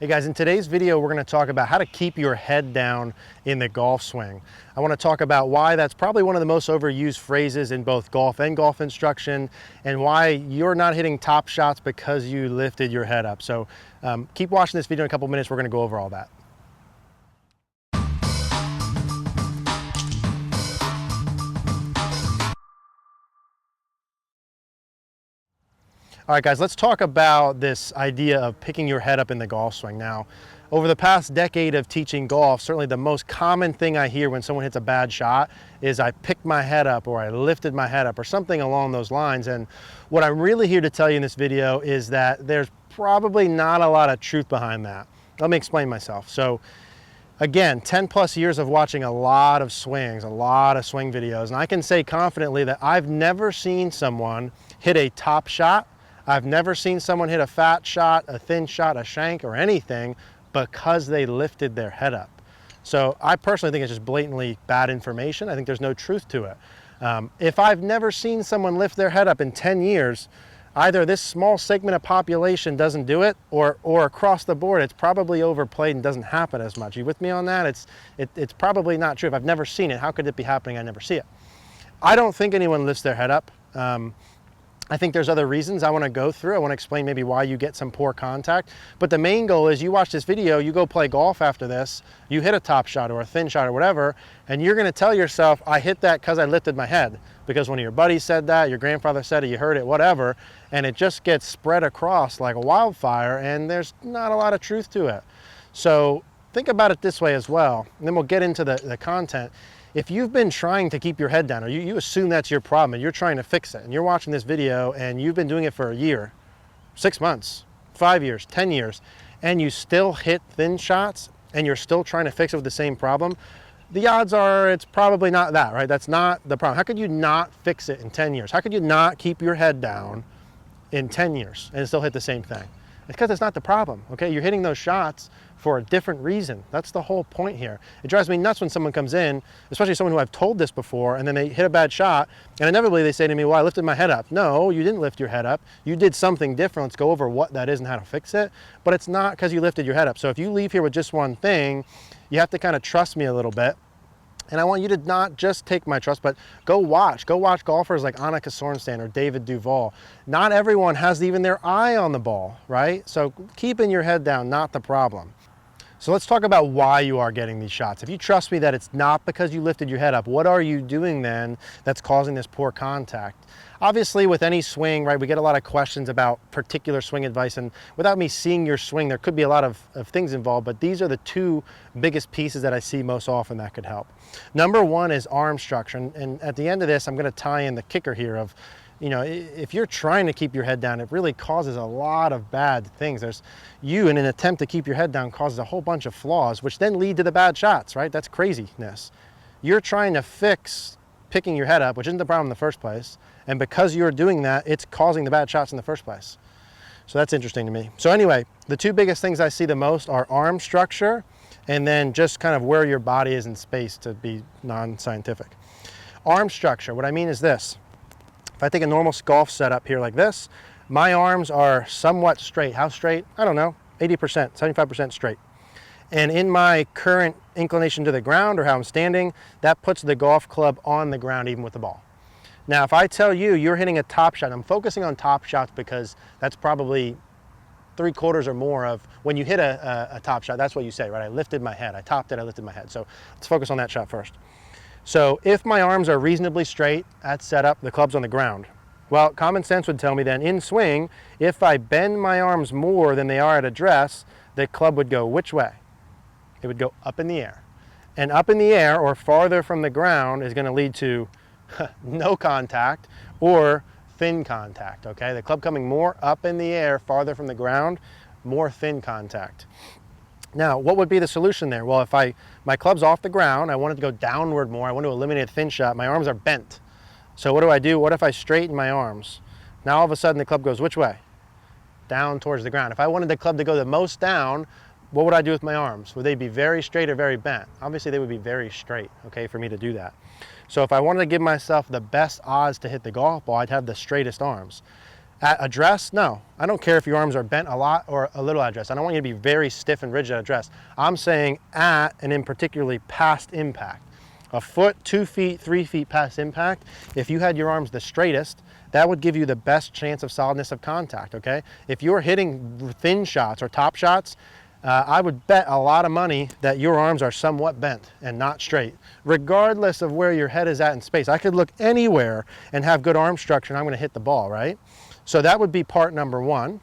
Hey guys, in today's video, we're going to talk about how to keep your head down in the golf swing. I want to talk about why that's probably one of the most overused phrases in both golf and golf instruction, and why you're not hitting top shots because you lifted your head up. So keep watching this video in a couple minutes. We're going to go over all that. All right, guys, let's talk about this idea of picking your head up in the golf swing. Now, over the past decade of teaching golf, certainly the most common thing I hear when someone hits a bad shot is I picked my head up, or I lifted my head up, or something along those lines. And what I'm really here to tell you in this video is that there's probably not a lot of truth behind that. Let me explain myself. So again, 10 plus years of watching a lot of swings, a lot of swing videos, and I can say confidently that I've never seen someone hit a top shot. I've never seen someone hit a fat shot, a thin shot, a shank, or anything because they lifted their head up. So I personally think it's just blatantly bad information. I think there's no truth to it. If I've never seen someone lift their head up in 10 years, either this small segment of population doesn't do it, or across the board, it's probably overplayed and doesn't happen as much. You with me on that? It's probably not true. If I've never seen it, how could it be happening? I never see it. I don't think anyone lifts their head up. I think there's other reasons I want to go through. I want to explain maybe why you get some poor contact. But the main goal is you watch this video, you go play golf after this, you hit a top shot or a thin shot or whatever, and you're going to tell yourself, I hit that because I lifted my head. Because one of your buddies said that, your grandfather said it, you heard it, whatever, and it just gets spread across like a wildfire, and there's not a lot of truth to it. So think about it this way as well, and then we'll get into the content. If you've been trying to keep your head down, or you assume that's your problem and you're trying to fix it, and you're watching this video and you've been doing it for a year, 6 months, 5 years, 10 years, and you still hit thin shots and you're still trying to fix it with the same problem, the odds are it's probably not that, right? That's not the problem. How could you not fix it in 10 years? How could you not keep your head down in 10 years and still hit the same thing? It's because it's not the problem, okay? You're hitting those shots for a different reason. That's the whole point here. It drives me nuts when someone comes in, especially someone who I've told this before, and then they hit a bad shot, and inevitably they say to me, well, I lifted my head up. No, you didn't lift your head up. You did something different. Let's go over what that is and how to fix it. But it's not because you lifted your head up. So if you leave here with just one thing, you have to kind of trust me a little bit. And I want you to not just take my trust, but go watch golfers like Annika Sorenstam or David Duval. Not everyone has even their eye on the ball, right? So keeping your head down, not the problem. So let's talk about why you are getting these shots. If you trust me that it's not because you lifted your head up, what are you doing then that's causing this poor contact? Obviously, with any swing, right, we get a lot of questions about particular swing advice, and without me seeing your swing, there could be a lot of things involved, but these are the two biggest pieces that I see most often that could help. Number one is arm structure, and at the end of this, I'm going to tie in the kicker here of, you know, if you're trying to keep your head down, it really causes a lot of bad things. In an attempt to keep your head down, causes a whole bunch of flaws, which then lead to the bad shots, right? That's craziness. You're trying to fix picking your head up, which isn't the problem in the first place. And because you're doing that, it's causing the bad shots in the first place. So that's interesting to me. So anyway, the two biggest things I see the most are arm structure and then just kind of where your body is in space, to be non-scientific. Arm structure, what I mean is this. If I take a normal golf setup here like this, my arms are somewhat straight. How straight? I don't know, 80%, 75% straight. And in my current inclination to the ground, or how I'm standing, that puts the golf club on the ground even with the ball. Now, if I tell you you're hitting a top shot, I'm focusing on top shots because that's probably 3/4 or more of when you hit a top shot, that's what you say, right? I lifted my head, I topped it, I lifted my head. So let's focus on that shot first. So if my arms are reasonably straight at setup, the club's on the ground. Well, common sense would tell me then in swing, if I bend my arms more than they are at address, the club would go which way? It would go up in the air. And up in the air or farther from the ground is going to lead to no contact or thin contact, okay? The club coming more up in the air, farther from the ground, more thin contact. Now, what would be the solution there? Well, if my club's off the ground, I want it to go downward more, I want to eliminate a thin shot, my arms are bent. So what do? What if I straighten my arms? Now all of a sudden the club goes which way? Down towards the ground. If I wanted the club to go the most down, what would I do with my arms? Would they be very straight or very bent? Obviously they would be very straight, okay, for me to do that. So if I wanted to give myself the best odds to hit the golf ball, I'd have the straightest arms. At address, no. I don't care if your arms are bent a lot or a little at address. I don't want you to be very stiff and rigid at address. I'm saying at and in particularly past impact. A foot, 2 feet, 3 feet past impact, if you had your arms the straightest, that would give you the best chance of solidness of contact, okay? If you're hitting thin shots or top shots, I would bet a lot of money that your arms are somewhat bent and not straight, regardless of where your head is at in space. I could look anywhere and have good arm structure and I'm gonna hit the ball, right? So that would be part number one.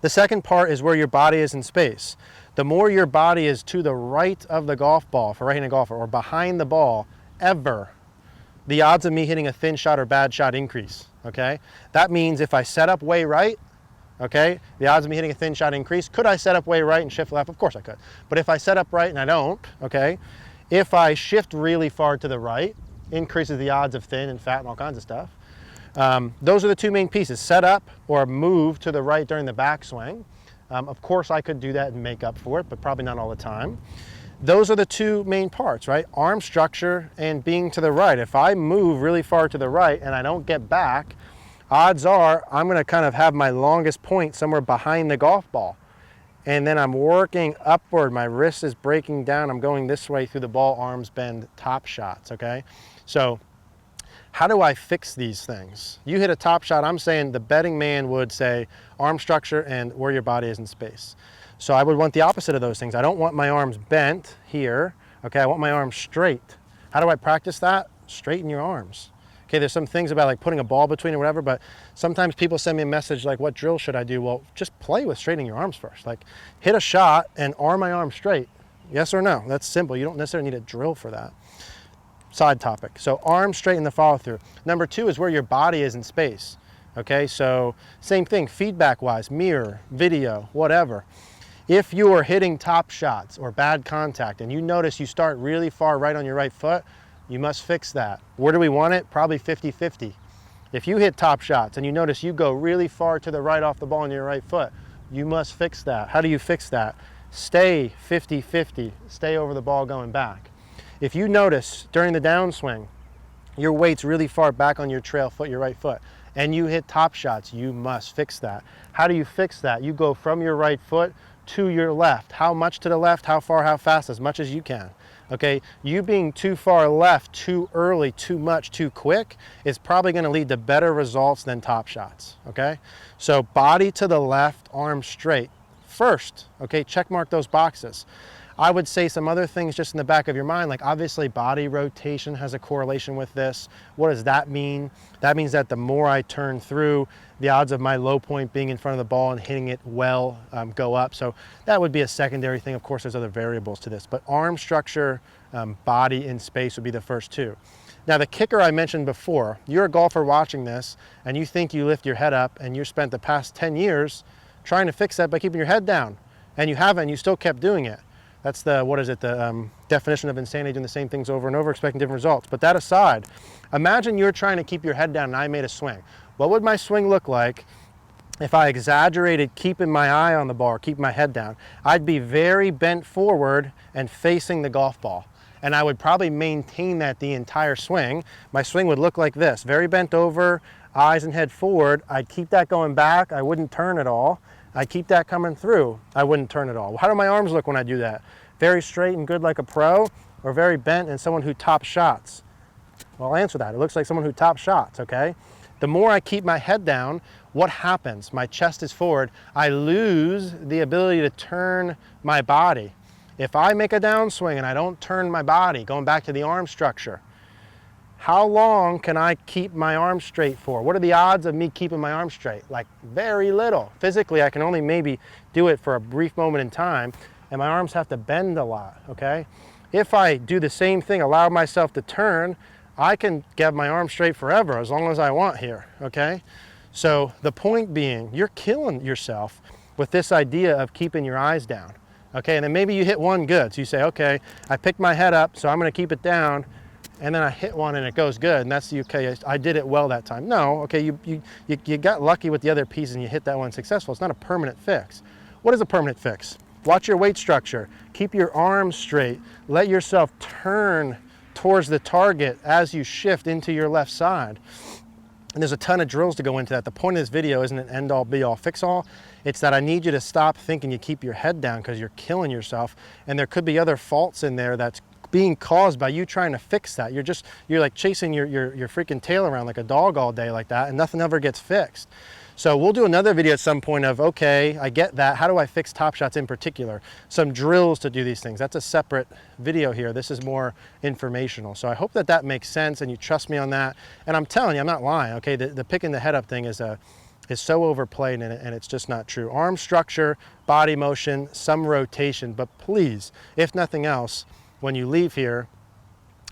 The second part is where your body is in space. The more your body is to the right of the golf ball, for a right-handed golfer, or behind the ball, ever, the odds of me hitting a thin shot or bad shot increase, okay? That means if I set up way right, okay, the odds of me hitting a thin shot increase. Could I set up way right and shift left? Of course I could. But if I set up right and I don't, okay, if I shift really far to the right, increases the odds of thin and fat and all kinds of stuff. Those are the two main pieces, set up or move to the right during the backswing. Of course I could do that and make up for it, but probably not all the time. Those are the two main parts, right? Arm structure and being to the right. If I move really far to the right and I don't get back, odds are I'm going to kind of have my longest point somewhere behind the golf ball. And then I'm working upward. My wrist is breaking down. I'm going this way through the ball, arms bend, top shots, okay? So how do I fix these things? You hit a top shot, I'm saying the betting man would say arm structure and where your body is in space. So I would want the opposite of those things. I don't want my arms bent here, okay? I want my arms straight. How do I practice that? Straighten your arms. Okay, there's some things about like putting a ball between or whatever, but sometimes people send me a message like, what drill should I do? Well, just play with straightening your arms first. Like hit a shot and arm my arm straight. Yes or no? That's simple. You don't necessarily need a drill for that. Side topic. So arm straight in the follow through. Number two is where your body is in space. Okay, so same thing, feedback wise, mirror, video, whatever. If you are hitting top shots or bad contact and you notice you start really far right on your right foot, you must fix that. Where do we want it? Probably 50-50. If you hit top shots and you notice you go really far to the right off the ball on your right foot, you must fix that. How do you fix that? Stay 50-50, stay over the ball going back. If you notice during the downswing, your weight's really far back on your trail foot, your right foot, and you hit top shots, you must fix that. How do you fix that? You go from your right foot to your left. How much to the left? How far? How fast? As much as you can. Okay, you being too far left, too early, too much, too quick is probably going to lead to better results than top shots. Okay, so body to the left, arm straight first. Okay, check mark those boxes. I would say some other things just in the back of your mind, like obviously body rotation has a correlation with this. What does that mean? That means that the more I turn through, the odds of my low point being in front of the ball and hitting it well go up. So that would be a secondary thing. Of course, there's other variables to this, but arm structure, body in space would be the first two. Now the kicker I mentioned before, you're a golfer watching this and you think you lift your head up and you spent the past 10 years trying to fix that by keeping your head down, and you haven't, you still kept doing it. That's the, what is it, the definition of insanity, doing the same things over and over, expecting different results. But that aside, imagine you're trying to keep your head down and I made a swing. What would my swing look like if I exaggerated keeping my eye on the ball or keep my head down? I'd be very bent forward and facing the golf ball. And I would probably maintain that the entire swing. My swing would look like this, very bent over, eyes and head forward. I'd keep that going back. I wouldn't turn at all. I keep that coming through. I wouldn't turn at all. How do my arms look when I do that? Very straight and good like a pro, or very bent and someone who tops shots? Well, I'll answer that. It looks like someone who tops shots, okay? The more I keep my head down, what happens? My chest is forward. I lose the ability to turn my body. If I make a downswing and I don't turn my body, going back to the arm structure, how long can I keep my arms straight for? What are the odds of me keeping my arms straight? Like very little. Physically, I can only maybe do it for a brief moment in time, and my arms have to bend a lot, okay? If I do the same thing, allow myself to turn, I can get my arms straight forever as long as I want here, okay? So the point being, you're killing yourself with this idea of keeping your eyes down, okay? And then maybe you hit one good. So you say, okay, I picked my head up, so I'm gonna keep it down, and then I hit one and it goes good, and that's the okay, I did it well that time. No, okay, you got lucky with the other piece and you hit that one successful. It's not a permanent fix. What is a permanent fix? Watch your weight structure. Keep your arms straight. Let yourself turn towards the target as you shift into your left side. And there's a ton of drills to go into that. The point of this video isn't an end all be all fix all. It's that I need you to stop thinking you keep your head down because you're killing yourself. And there could be other faults in there that's being caused by you trying to fix that. You're like chasing your freaking tail around like a dog all day like that, and nothing ever gets fixed. So we'll do another video at some point of, okay, I get that. How do I fix top shots in particular? Some drills to do these things. That's a separate video here. This is more informational. So I hope that that makes sense and you trust me on that. And I'm telling you, I'm not lying, okay? The picking the head up thing is so overplayed and it's just not true. Arm structure, body motion, some rotation, but please, if nothing else, when you leave here,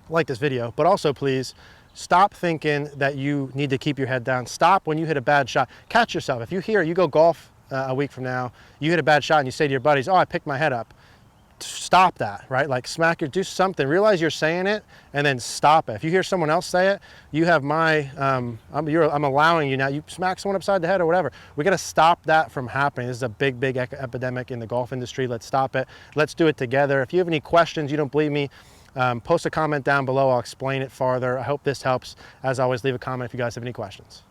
like this video, but also please, stop thinking that you need to keep your head down. Stop when you hit a bad shot. Catch yourself. If you go golf a week from now, you hit a bad shot and you say to your buddies, oh, I picked my head up. Stop that, right? Like do something. Realize you're saying it and then stop it. If you hear someone else say it, you have my, I'm allowing you now. You smack someone upside the head or whatever. We got to stop that from happening. This is a big, big epidemic in the golf industry. Let's stop it. Let's do it together. If you have any questions, you don't believe me, post a comment down below. I'll explain it farther. I hope this helps. As always, leave a comment if you guys have any questions.